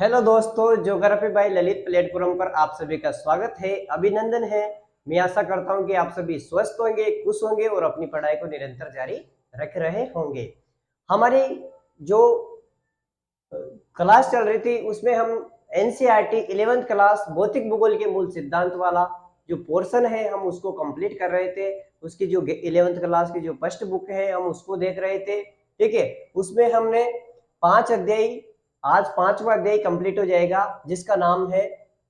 Hello दोस्तों, geography bye Lalit platform पर आप सभी का स्वागत है, अभिनंदन है। मैं आशा करता हूं कि आप सभी स्वस्थ होंगे, खुश होंगे और अपनी पढ़ाई को निरंतर जारी रख रहे होंगे। हमारी जो क्लास चल रही थी उसमें हम एनसीईआरटी 11th क्लास भौतिक भूगोल के मूल सिद्धांत वाला जो पोर्शन है हम उसको कंप्लीट कर रहे थे। उसकी जो 11th क्लास की जो फर्स्ट बुक है हम उसको देख रहे थे। ठीक है, उसमें हमने 5 अध्याय, आज 5वां अध्याय कंप्लीट हो जाएगा जिसका नाम है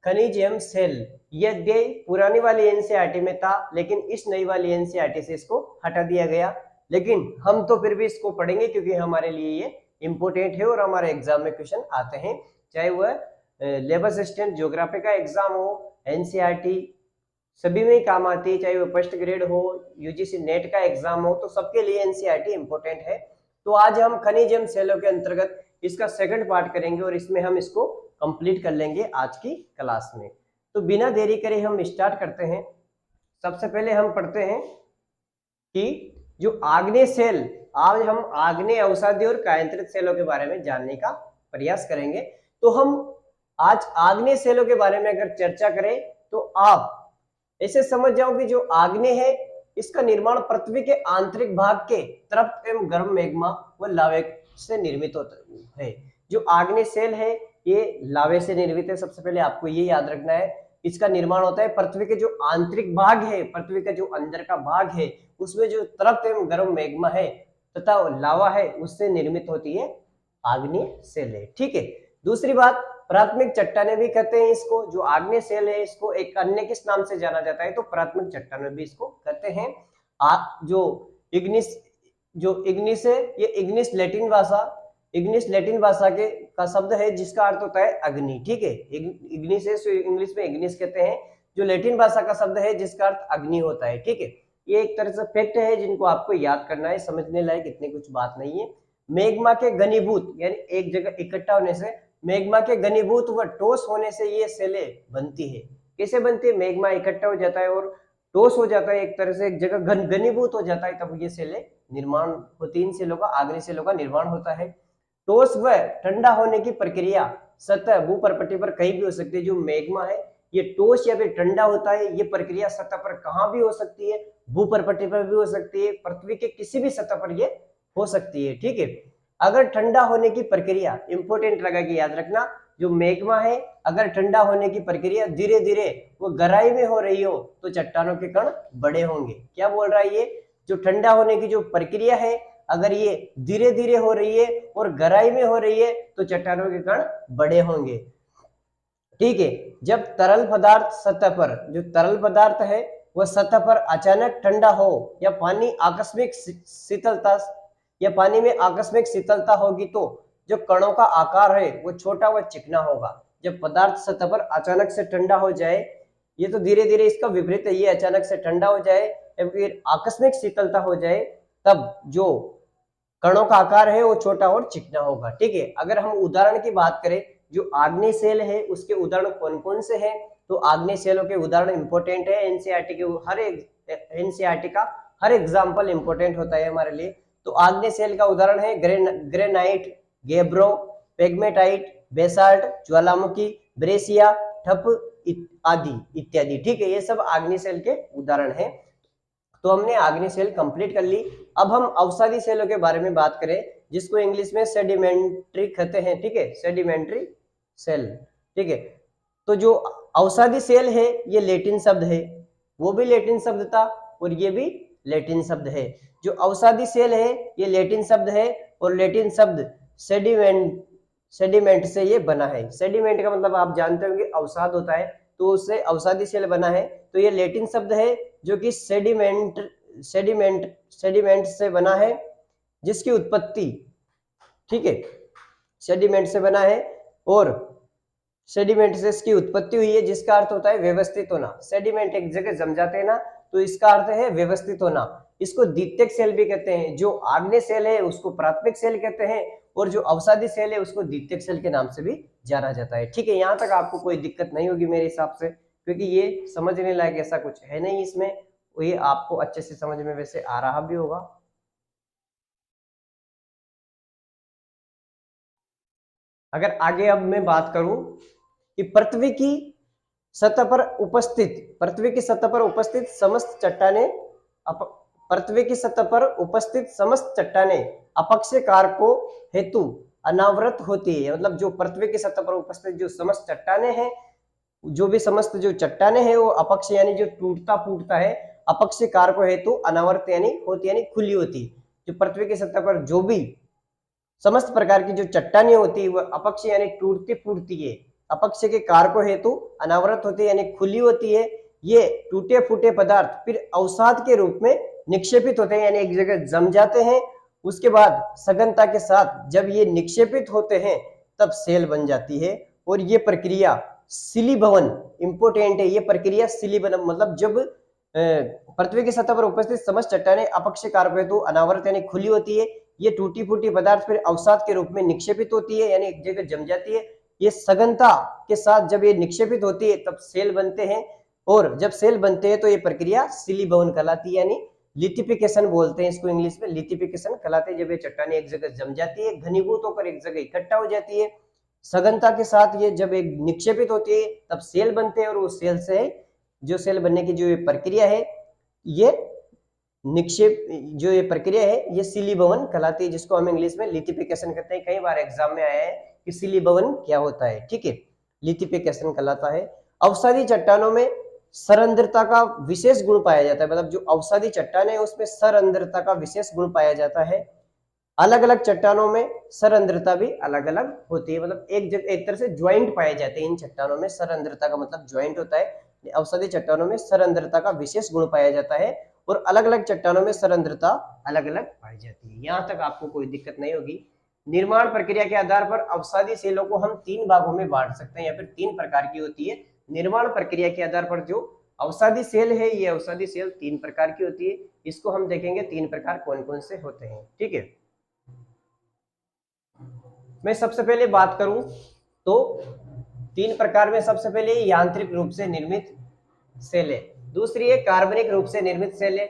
खनिज एवं सेल। ये अध्याय पुरानी वाली एनसीईआरटी में था लेकिन इस नई वाली एनसीईआरटी से इसको हटा दिया गया, लेकिन हम तो फिर भी इसको पढ़ेंगे क्योंकि हमारे लिए ये इंपोर्टेंट है और हमारे एग्जाम में क्वेश्चन आते हैं, चाहे वह लेबर असिस्टेंट ज्योग्राफी का एग्जाम हो, एनसीईआरटी सभी में ही काम आती है, चाहे वो फर्स्ट ग्रेड हो, यूजीसी नेट का एग्जाम हो, तो सबके लिए एनसीईआरटी इंपोर्टेंट है। तो आज हम खनिज एवं सेलों के अंतर्गत इसका सेकंड पार्ट करेंगे और इसमें हम इसको कंप्लीट कर लेंगे आज की क्लास में। तो बिना देरी करे हम स्टार्ट करते हैं। सबसे पहले हम पढ़ते हैं कि जो आग्नेय सेल, आज हम आग्नेय अवसादी और कायांतरित सेलों के बारे में जानने का प्रयास करेंगे। तो हम आज आग्नेय सेलों के बारे में अगर चर्चा करें तो आप ऐसे समझ जाओ कि जो आग्नेय है इसका निर्माण पृथ्वी के आंतरिक भाग के तृप्त एवं गर्म मैग्मा व लावे से निर्मित होता है। जो आग्नेय सेल है ये लावे से निर्मित है, सबसे पहले आपको ये याद रखना है। इसका निर्माण होता है पृथ्वी के जो आंतरिक भाग है, पृथ्वी का जो अंदर का भाग है उसमें जो तृप्त एवं गर्म मैग्मा है तथा लावा है उससे निर्मित होती है आग्नेय सेल है। ठीक है, दूसरी बात, प्राथमिक चट्टाने भी कहते हैं इसको। जो आग्नेय सेल है इसको एक अन्य किस नाम से जाना जाता है तो प्राथमिक चट्टाने भी इसको कहते हैं। जो इग्निस है, ये इग्निस लैटिन भाषा के का शब्द है जिसका अर्थ होता है अग्नि। ठीक है, इग्निस है, इंग्लिश में इग्निस कहते हैं, जो लैटिन भाषा का शब्द है जिसका अर्थ अग्नि होता है। ठीक है, ये एक तरह से फैक्ट है जिनको आपको याद करना है, समझने लायक इतनी कुछ बात नहीं है। मैग्मा के घनीभूत यानी एक जगह इकट्ठा होने से, मैग्मा के घनीभूत व ठोस होने से ये सेलें बनती है। कैसे बनती है? मैग्मा इकट्ठा हो जाता है और ठोस हो जाता है, एक तरह से एक जगह घनीभूत हो जाता है, तब ये सेलें निर्माण होती है। इन सेलों का, आग्नेय सेलों का निर्माण होता है। ठोस व ठंडा होने की प्रक्रिया सतह भूपर्पट्टी पर कहीं भी हो सकती है। जो मैग्मा है ये ठोस या फिर ठंडा होता है, ये प्रक्रिया सतह पर कहां भी हो सकती है, भूपर्पट्टी पर भी हो सकती है, पृथ्वी के किसी भी सतह पर ये हो सकती है। ठीक है, अगर ठंडा होने की प्रक्रिया, इंपोर्टेंट लगा कि याद रखना, जो मैग्मा है अगर ठंडा होने की प्रक्रिया धीरे धीरे वो गहराई में हो रही हो तो चट्टानों के कण बड़े होंगे। क्या बोल रहा है ये? जो ठंडा होने की जो प्रक्रिया है अगर ये धीरे धीरे हो रही है और गहराई में हो रही है तो चट्टानों के कण बड़े होंगे। ठीक है, जब तरल पदार्थ सतह पर, जो तरल पदार्थ है वह सतह पर अचानक ठंडा हो या पानी आकस्मिक शीतलता या पानी में आकस्मिक शीतलता होगी तो जो कणों का आकार है वो छोटा व चिकना होगा। जब पदार्थ सतह पर अचानक से ठंडा हो जाए, ये तो धीरे धीरे इसका विपरीत है, ये अचानक से ठंडा हो जाए या फिर आकस्मिक शीतलता हो जाए तब जो कणों का आकार है वो छोटा और चिकना होगा। ठीक है, अगर हम उदाहरण की बात करें, जो आग्नेय सेल है उसके उदाहरण कौन कौन से हैं, तो आग्नेय सेलों के उदाहरण इंपोर्टेंट है। एनसीईआरटी के हर एक, एनसीईआरटी का हर एग्जाम्पल इंपोर्टेंट होता है हमारे लिए। तो आग्नेय सेल का उदाहरण है ग्रेनाइट, गेब्रो, पेग्मेटाइट, बेसाल्ट, ज्वालामुखी, ब्रेसिया, ठप आदि इत्यादि। ठीक है, ये सब आग्नेय सेल के उदाहरण हैं। तो हमने आग्नेय सेल कंप्लीट कर ली। अब हम अवसादी सेलों के बारे में बात करें जिसको इंग्लिश में सेडिमेंट्री कहते हैं। ठीक है, सेडिमेंट्री सेल। ठीक है, तो जो अवसादी सेल है ये लैटिन शब्द है, वो भी लैटिन शब्द था और ये भी लैटिन शब्द है। जो अवसादी सेल है ये लैटिन शब्द है और लैटिन शब्द सेडिमेंट से ये बना है। सेडिमेंट का मतलब आप जानते होंगे अवसाद होता है, तो उससे अवसादी सेल बना है। तो ये लैटिन शब्द है जो कि सेडिमेंट से बना है जिसकी उत्पत्ति, ठीक है, सेडिमेंट से बना है और सेडिमेंट से इसकी उत्पत्ति हुई है जिसका अर्थ होता है व्यवस्थित होना। सेडिमेंट एक जगह जम जाते हैं ना तो इसका अर्थ है व्यवस्थित होना। इसको द्वितीयक सेल भी कहते हैं। जो आग्नेय सेल है उसको प्राथमिक सेल कहते हैं और जो अवसादी सेल है उसको द्वितीयक सेल के नाम से भी जाना जाता है। ठीक है, यहां तक आपको कोई दिक्कत नहीं होगी मेरे हिसाब से, क्योंकि ये समझने लायक ऐसा कुछ है नहीं इसमें, ये आपको अच्छे से समझ में वैसे आ रहा भी होगा। अगर आगे अब मैं बात करूं कि पृथ्वी की सतह पर उपस्थित समस्त चट्टाने पृथ्वी की सतह पर उपस्थित समस्त चट्टाने अपक्षय कारकों हेतु अनावृत होती है। मतलब जो पृथ्वी की सतह पर उपस्थित जो समस्त चट्टाने हैं, जो भी समस्त जो चट्टाने हैं वो अपक्षय यानी जो टूटता फूटता है, अपक्षय कारकों हेतु अनावृत यानी होती यानी खुली होती। जो पृथ्वी की सतह पर जो भी समस्त प्रकार की जो चट्टानें होती है वह अपक्षय यानी टूटती फूटती है, अपक्षय के कारकों हेतु अनावृत होती है यानी खुली होती है। ये टूटे फूटे पदार्थ फिर अवसाद के रूप में निक्षेपित होते हैं यानी एक जगह जम जाते हैं। उसके बाद सघनता के साथ जब ये निक्षेपित होते हैं तब सेल बन जाती है। और ये प्रक्रिया सिलीभवन इंपोर्टेंट है। ये प्रक्रिया सिलीभवन मतलब जब पृथ्वी की सतह पर उपस्थित समस्त चट्टानें अपक्षय कारकों हेतु अनावृत यानी खुली होती है, ये टूटी फूटी पदार्थ फिर अवसाद के रूप में निक्षेपित होती है यानी एक जगह जम जाती है। ये सघनता के साथ जब ये निक्षेपित होती है तब सेल बनते हैं, और जब सेल बनते हैं तो ये प्रक्रिया सिलीभवन कहलाती है यानी लिथिफिकेशन बोलते हैं इसको इंग्लिश में, लिथिफिकेशन कहलाते हैं। जब ये चट्टानें एक जगह जम जाती है, घनीभूत होकर एक जगह इकट्ठा हो जाती है, सघनता के साथ ये जब एक निक्षेपित होती है तब सेल बनते हैं, और वो सेल से जो सेल बनने की जो ये प्रक्रिया है, ये निक्षेप जो ये प्रक्रिया है ये सिलीभवन कहलाती है, जिसको हम इंग्लिश में लिथिफिकेशन कहते हैं। कई बार एग्जाम में आया है कि सिलीभवन क्या होता है, ठीक है, लिथिफिकेशन कहलाता है। अवसादी चट्टानों में सरंध्रता का विशेष गुण पाया जाता है। मतलब जो अवसादी चट्टान है उसमें सरंध्रता का विशेष गुण पाया जाता है। अलग अलग चट्टानों में सरंध्रता भी अलग अलग होती है। मतलब एक तरह से ज्वाइंट पाए जाते हैं इन चट्टानों में। सरंध्रता का मतलब ज्वाइंट होता है। अवसादी चट्टानों में सरंध्रता का विशेष गुण पाया जाता है, और अलग अलग चट्टानों में सरंध्रता अलग अलग पाई जाती है। यहाँ तक आपको कोई दिक्कत नहीं होगी। निर्माण प्रक्रिया के आधार पर अवसादी सेलों को हम 3 भागों में बांट सकते हैं, या फिर 3 प्रकार की होती है। निर्माण प्रक्रिया के आधार पर जो अवसादी सेल है, ये अवसादी सेल 3 प्रकार की होती है। इसको हम देखेंगे 3 प्रकार कौन कौन से होते हैं, ठीक है। मैं सबसे पहले बात करूं तो 3 प्रकार में सबसे पहले यांत्रिक रूप से निर्मित सेल है, दूसरी है कार्बनिक रूप से निर्मित सेल है,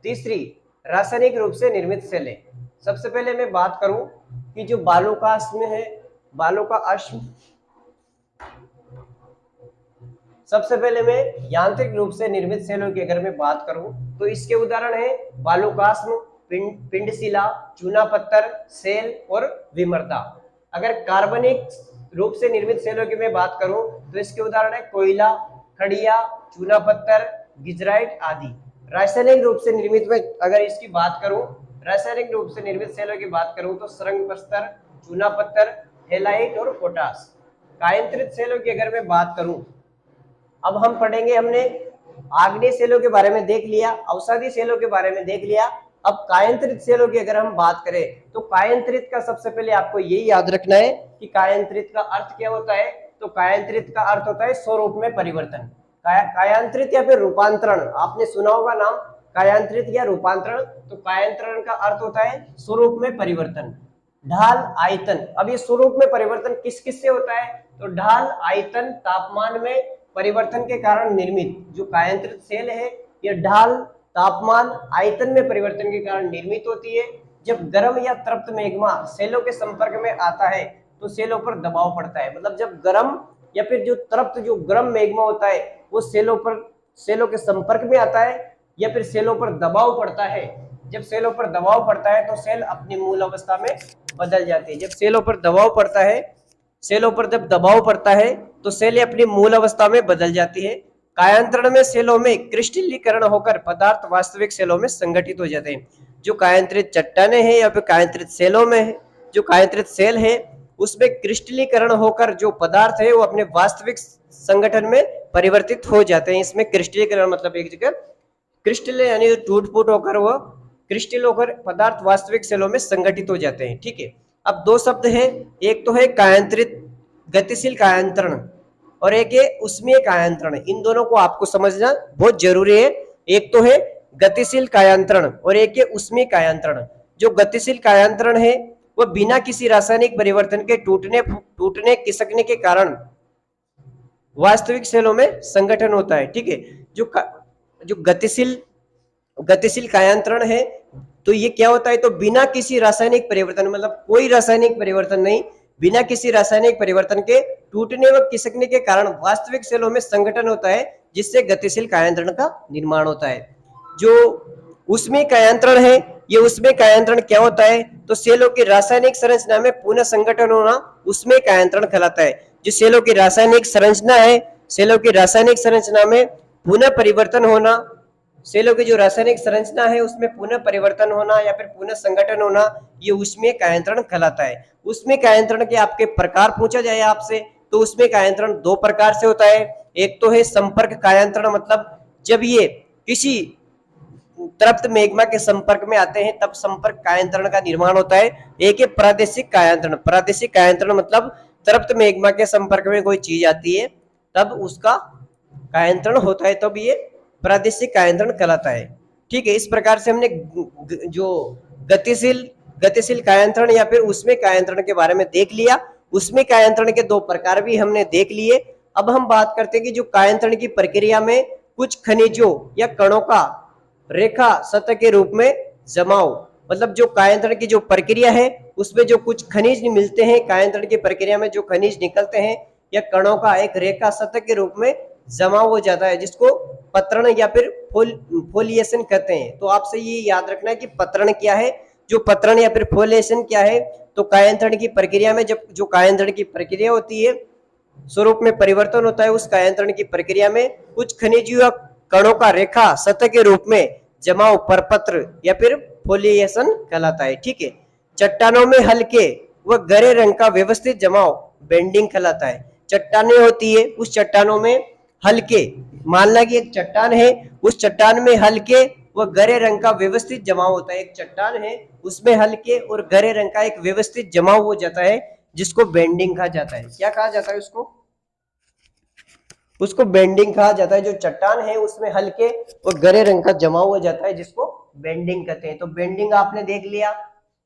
तीसरी रासायनिक रूप से निर्मित सेल है। सबसे पहले मैं बात करूं कि जो बालों का अश्म है, बालों का अश्म, सबसे पहले मैं यांत्रिक रूप से निर्मित सेलों की अगर मैं बात करूं तो इसके उदाहरण है बालुकास्म, पिंडशिला, चूना पत्थर, सेल और विमर्दा। अगर कार्बनिक रूप से निर्मित सेलों की मैं बात करूं तो इसके उदाहरण है कोयला, खड़िया, चूना पत्थर, गिजराइट आदि। रासायनिक रूप से निर्मित में अगर इसकी बात करूं, रासायनिक रूप से निर्मित सेलों की बात करूं तो सरंग प्रस्तर, चूना पत्थर, हेलाइट और पोटास। कायंत्रित सेलों की अगर मैं बात करूं, अब हम पढ़ेंगे, हमने आग्नेय सेलों के बारे में देख लिया, अवसादी सेलों के बारे में देख लिया। अब कायंत्रित सेलों की अगर हम बात करें तो कायंत्रित का सबसे पहले आपको यही याद रखना है कि कायंत्रित का अर्थ क्या होता है। तो कायंत्रित का अर्थ होता है स्वरूप में परिवर्तन। कायांतरित या फिर रूपांतरण, आपने सुना होगा नाम कायांतरित या रूपांतरण। तो कायांतरण का अर्थ होता है स्वरूप में परिवर्तन। ढाल, आयतन, अब ये स्वरूप में परिवर्तन किस किस से होता है, तो ढाल, आयतन, तापमान में परिवर्तन के कारण निर्मित जो कायांतरित सेल है, ये ढाल, तापमान, आयतन में परिवर्तन के कारण निर्मित होती है। जब गर्म या तृप्त मैग्मा सेलों के संपर्क में आता है तो सेलों पर दबाव पड़ता है। मतलब जब गर्म या फिर जो तृप्त जो गर्म मैग्मा होता है वो सेलों के संपर्क में आता है या फिर सेलों पर दबाव पड़ता है। जब सेलों पर दबाव पड़ता है तो सेल अपनी मूल अवस्था में बदल जाती है। जब सेलों पर दबाव पड़ता है, सेलों पर जब दबाव पड़ता है तो सेलें अपनी मूल अवस्था में बदल जाती है। कायांतरण में सेलों में क्रिस्टलीकरण होकर पदार्थ वास्तविक सेलों में संगठित हो जाते हैं। जो कायांतरित चट्टानें हैं या फिर कायांतरित सेलों में है, जो कायांतरित सेल है उसमें क्रिस्टलीकरण होकर जो पदार्थ है वो अपने वास्तविक संगठन में परिवर्तित हो जाते हैं। इसमें क्रिस्टलीकरण मतलब एक जगह क्रिस्टल यानी टूट फूट होकर वो क्रिस्टल होकर पदार्थ वास्तविक सेलों में संगठित हो जाते हैं, ठीक है। अब 2 शब्द है, एक तो है कायांतरित गतिशील कायांतरण और एक है उष्मीय कायांतरण। इन दोनों को आपको समझना बहुत जरूरी है। एक तो है गतिशील कायांतरण और एक है उष्मीय कायांतरण। जो गतिशील कायांतरण है वो बिना किसी रासायनिक परिवर्तन के टूटने खिसकने के कारण वास्तविक सेलों में संगठन होता है, ठीक है। जो गतिशील कायांतरण है तो ये क्या होता है, तो बिना किसी रासायनिक परिवर्तन, मतलब कोई रासायनिक परिवर्तन नहीं, बिना किसी रासायनिक परिवर्तन के टूटने व खिसकने के कारण वास्तविक सेलों में संगठन होता है, जिससे गतिशील कायांतरण का निर्माण होता है। जो उसमें कायांतरण है, ये उसमें कायांतरण क्या होता है, तो सेलों की रासायनिक संरचना में पुनः संगठन होना उसमें कायांतरण कहलाता है। जो सेलों की रासायनिक संरचना है, सेलों की रासायनिक संरचना में पुनः परिवर्तन होना, सेलों की जो रासायनिक संरचना है उसमें पुनः परिवर्तन होना या फिर पुनः संगठन होना, ये उसमें कायांतरण कहलाता है। उसमें कायांतरण के आपके प्रकार पूछा जाए आपसे, तो उसमें कायांतरण दो प्रकार से होता है। एक तो है संपर्क कायांतरण, मतलब जब ये किसी तृप्त मैग्मा के संपर्क में आते हैं तब संपर्क कायांतरण का निर्माण होता है। एक है प्रादेशिक कायांतरण। प्रादेशिक कायांतरण मतलब तृप्त मैग्मा के संपर्क में कोई चीज आती है तब उसका कायांतरण होता है, तब ये प्रादेशिक कायांतरण कहलाता है। ठीक है, इस प्रकार से हमने जो गतिशील गतिशील कायांतरण या फिर उसमें कायांतरण के बारे में देख लिया। उसमें कायांतरण के दो प्रकार भी हमने देख लिए। अब हम बात करते हैं कि जो कायांतरण की प्रक्रिया में कुछ खनिजों या कणों का रेखा सतह के रूप में जमाव, मतलब जो कायांतरण की जो प्रक्रिया है उसमें जो कुछ खनिज मिलते हैं, कायांतरण की प्रक्रिया में जो खनिज निकलते हैं या कणों का एक रेखा सतह के रूप में जमा हो जाता है, जिसको पत्रण या फिर फोलिएशन कहते हैं। तो आपसे ये याद रखना है कि पत्रण क्या है, जो पत्रण या फिर फोलिएशन क्या है। तो कायांतरण की प्रक्रिया में जब जो कायांतरण की प्रक्रिया होती है, स्वरूप में परिवर्तन होता है, उस कायांतरण की प्रक्रिया में कुछ खनिज या कणों का रेखा सतह के रूप में जमाव परपत्र या फिर फोलिएशन कहलाता है। ठीक है, चट्टानों में हल्के व गहरे रंग का व्यवस्थित जमाव बेंडिंग कहलाता है। चट्टानें होती है, उस चट्टानों में हल्के, मान ला कि एक चट्टान है, उस चट्टान में हल्के व गहरे रंग का व्यवस्थित जमाव होता है। एक चट्टान है उसमें हल्के और गहरे रंग का एक व्यवस्थित जमाव हो जाता है, जिसको बेंडिंग कहा जाता है। क्या कहा जाता है उसको बेंडिंग कहा जाता है। जो चट्टान है उसमें हल्के और गहरे रंग का जमाव हो जाता है, जिसको बेंडिंग कहते हैं। तो बेंडिंग आपने देख लिया,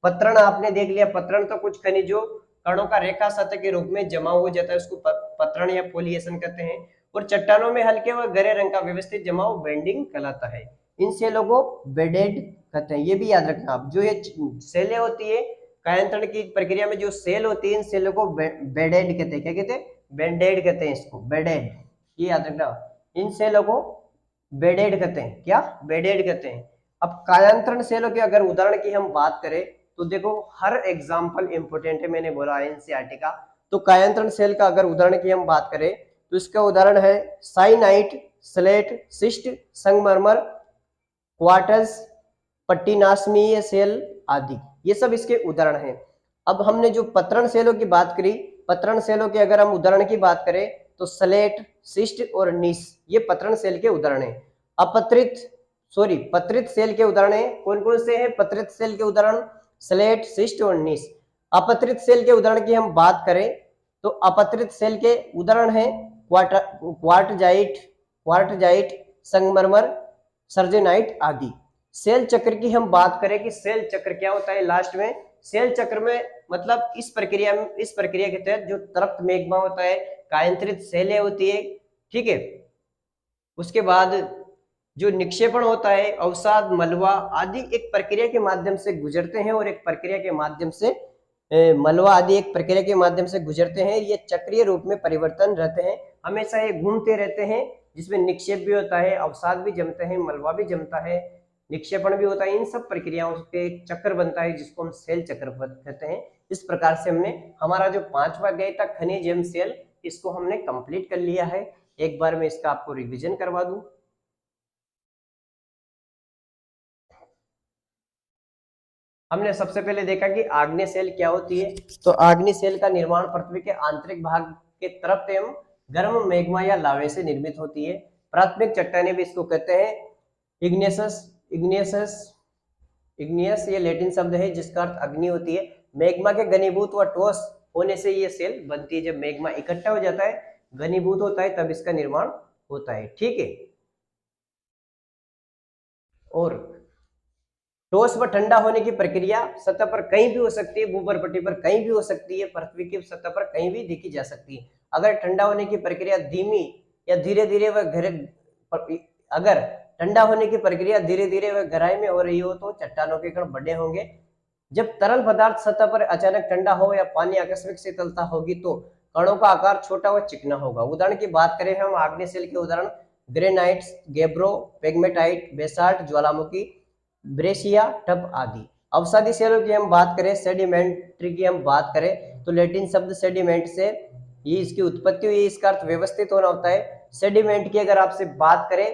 पत्रण आपने देख लिया। पत्रण तो कुछ खनिजों कणों का रेखा सतह के रूप में जमा हो जाता है, उसको पत्रण या फोलिएशन कहते हैं। और चट्टानों में हल्के व गहरे रंग का व्यवस्थित जमाव बेंडिंग कहलाता है। इन सेलों को बेडेड कहते हैं, ये भी याद रखना आप। जो ये सेलें होती है कायांतरण की प्रक्रिया में, जो सेल होती है इन सेलों को बेडेड कहते हैं। क्या कहते हैं? बेडेड कहते हैं इसको, बेडेड, ये याद रखना। इन सेलों को बेडेड कहते हैं। क्या? बेडेड कहते हैं। अब कायांतरण सेलों के अगर उदाहरण की हम बात करें तो देखो हर एग्जाम्पल इंपोर्टेंट है, मैंने बोला एनसीईआरटी का। तो कायांतरण सेल का अगर उदाहरण की हम बात करें तो इसका उदाहरण है साइनाइट, स्लेट, सिस्ट, संगमरमर, क्वार्टज, पट्टिनासमीय सेल आदि, ये सब इसके उदाहरण हैं। अब हमने जो पत्रण सेलों की बात करी, पत्रण सेलों के अगर हम उदाहरण की बात करें तो स्लेट, सिस्ट और नीस, ये पत्रण सेल के उदाहरण हैं। पत्रित सेल के उदाहरण है। कौन कौन से हैं पत्रित सेल के उदाहरण? स्लेट, सिस्ट और नीस। अपत्रित सेल के उदाहरण की हम बात करें तो अपत्रित सेल के उदाहरण है क्वार्टजाइट, संगमरमर, सर्जेनाइट आदि। सेल चक्र की हम बात करें कि सेल चक्र क्या होता है लास्ट में, सेल चक्र में मतलब इस प्रक्रिया के तहत जो तृप्त मैग्मा होता है, कायांतरित सेलें होती है, ठीक है, उसके बाद जो निक्षेपण होता है, अवसाद, मलबा आदि एक प्रक्रिया के माध्यम से गुजरते हैं और एक प्रक्रिया के माध्यम से मलबा आदि एक प्रक्रिया के माध्यम से गुजरते हैं। ये चक्रीय रूप में परिवर्तन रहते हैं, हमेशा ये घूमते रहते हैं, जिसमें निक्षेप भी होता है, अवसाद भी जमते हैं, मलबा भी जमता है, निक्षेपण भी होता है। इन सब प्रक्रियाओं के चक्र बनता है, जिसको हम सेल चक्र कहते हैं। इस प्रकार से हमने हमारा जो 5वां अध्याय था खनिज एवं सेल, इसको हमने कंप्लीट कर लिया है। एक बार मैं इसका आपको रिवीजन करवा दूं। हमने सबसे पहले देखा कि आग्नेय सेल क्या होती है। तो आग्नेय सेल का निर्माण पृथ्वी के आंतरिक भाग के तरफ एवं गर्म मैग्मा या लावे से निर्मित होती है। प्राथमिक चट्टाने भी इसको कहते हैं इग्नियस, ये लैटिन शब्द है जिसका अर्थ अग्नि होती है। मैग्मा के घनीभूत व ठोस होने से ये सेल बनती है। जब मैग्मा इकट्ठा हो जाता है, घनीभूत होता है, तब इसका निर्माण होता है। ठीक है, और ठोस व ठंडा होने की प्रक्रिया सतह पर कहीं भी हो सकती है, भूपर पट्टी पर कहीं भी हो सकती है, पृथ्वी की सतह पर कहीं भी देखी जा सकती है। अगर ठंडा होने की प्रक्रिया धीमी या धीरे धीरे व अगर ठंडा होने की प्रक्रिया धीरे धीरे व गहराई में हो रही हो तो चट्टानों के कण बड़े होंगे, जब तरल पदार्थ सतह पर अचानक ठंडा हो या पानी आकस्मिक शीतलता होगी तो कणों का आकार छोटा व चिकना होगा। उदाहरण की बात करें हम आग्नेयशिला के उदाहरण ग्रेनाइट्स, गेब्रो, पेग्मेटाइट, बेसाल्ट, ज्वालामुखी, ब्रेशिया, टप आदि। अवसादी सेलों की हम बात करें, सेडिमेंट्री की हम बात करें तो लैटिन शब्द सेडिमेंट से ये इसकी उत्पत्ति हुई, इसका अर्थ व्यवस्थित होना होता है। सेडिमेंट की अगर आपसे बात करें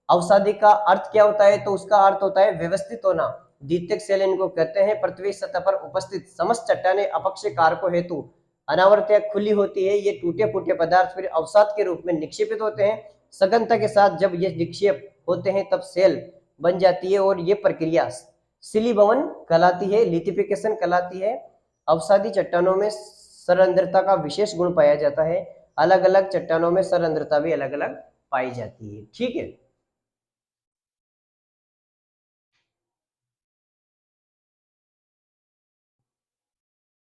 अवसादी का अर्थ क्या होता है तो उसका अर्थ होता है व्यवस्थित होना। द्वितीयक सेल इनको कहते हैं। पृथ्वी सतह पर उपस्थित समस्त चट्टानें अपक्षय कारकों हेतु अनावृत या खुली होती है। ये टूटे फूटे पदार्थ फिर अवसाद के रूप में निक्षेपित होते हैं। सघनता के साथ जब ये निक्षेप होते हैं तब सेल बन जाती है और ये प्रक्रिया शिलीभवन कहलाती है, लिथिफिकेशन कहलाती है। अवसादी चट्टानों में सरंध्रता का विशेष गुण पाया जाता है। अलग अलग चट्टानों में सरंध्रता भी अलग अलग पाई जाती है। ठीक है,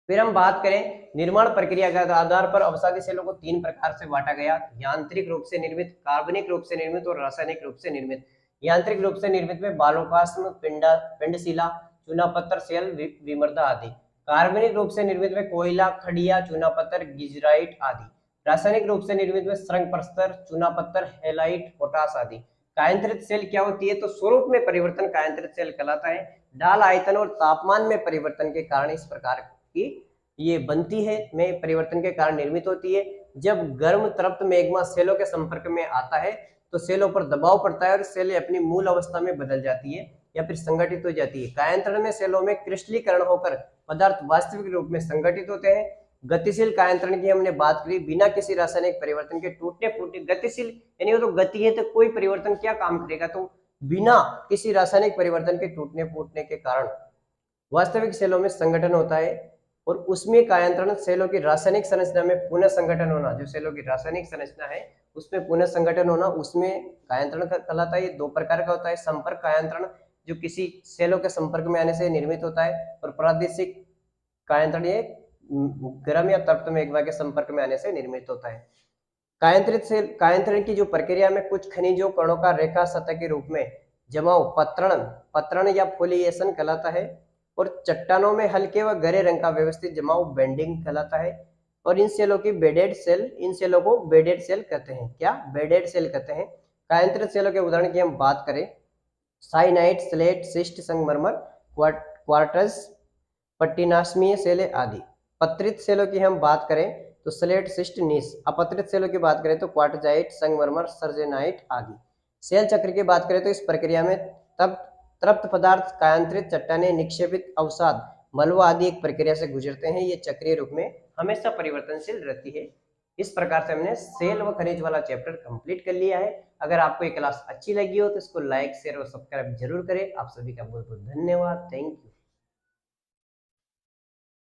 फिर हम बात करें निर्माण प्रक्रिया के आधार पर अवसादी सेलों को तीन प्रकार से बांटा गया। यांत्रिक रूप से निर्मित, कार्बनिक रूप से निर्मित और रासायनिक रूप से निर्मित। यांत्रिक रूप से निर्मित में बालोकास्म, पिंडशिला, चूनापत्थर सेल, विमर्दा आदि। कार्बनिक रूप से निर्मित में कोयला, खड़िया, चूनापत्थर, गिजराइट आदि। रासायनिक रूप से निर्मित में श्रृंग प्रस्तर, चूनापत्थर, हेलाइट, पोटास आदि। कायांतरित सेल क्या होती है तो स्वरूप में परिवर्तन कायांतरित सेल कहलाता है। डाल आयतन और तापमान में परिवर्तन के कारण इस प्रकार की ये बनती है, में परिवर्तन के कारण निर्मित होती है। जब गर्म तृप्त मैग्मा सेलों के संपर्क में आता है तो सेलों पर दबाव पड़ता है और सेलें अपनी मूल अवस्था में बदल जाती है या फिर संगठित हो जाती है। कायांतरण में सेलों में क्रिस्टलीकरण होकर पदार्थ वास्तविक रूप में संगठित होते हैं। गतिशील कायांतरण की हमने बात करी, बिना किसी रासायनिक परिवर्तन के टूटने फूटने। गतिशील यानी वो तो गति है तो कोई परिवर्तन क्या काम करेगा, तो बिना किसी रासायनिक परिवर्तन के टूटने फूटने के कारण वास्तविक सेलों में संगठन होता है। और उसमें कायांतरण सेलों की रासायनिक संरचना में पुनः संगठन होना, जो सेलों की रासायनिक संरचना है उसमें पुनः संगठन होना, उसमें कायांतरण कहलाता है। ये दो प्रकार का होता है, संपर्क कायांतरण जो किसी सेलों के संपर्क में आने से निर्मित होता है, और प्रादेशिक कायांतरण ये गर्म या तप्त मैग्मा के संपर्क में आने से निर्मित होता है। कायांतरित सेल कायांतरण की जो प्रक्रिया में कुछ खनिजों कणों का रेखा सतह के रूप में जमाव पत्रण या फोलिएशन कहलाता है। और चट्टानों में हल्के व गहरे रंग का व्यवस्थित जमाव बेंडिंग कहलाता है। और इन सेलों की बेडेड सेल, इन सेलों को बेडेड सेल कहते हैं। क्या? बेडेड सेल कहते हैं। कायांतरित सेलों के उदाहरण की हम बात करें, साइनाइट, स्लेट, शिस्ट, संगमरमर, क्वार्टज, पट्टिनास्मीय सेलें आदि। पत्रित सेलों की हम बात करें तो स्लेट, शिस्ट, नीस। अपत्रित सेलों की बात करें तो क्वार्टजाइट, संगमरमर, सर्जेनाइट आदि। सेल चक्र की बात करें तो इस प्रक्रिया में तब तृप्त पदार्थ, कायांतरित चट्टानें, निक्षेपित अवसाद, मलबा आदि एक प्रक्रिया से गुजरते हैं। ये चक्रीय रूप में हमेशा परिवर्तनशील रहती है। इस प्रकार से हमने सेल व खनिज वाला चैप्टर कंप्लीट कर लिया है। अगर आपको ये क्लास अच्छी लगी हो तो इसको लाइक, शेयर और सब्सक्राइब जरूर करें। आप सभी का बहुत बहुत धन्यवाद। Thank you.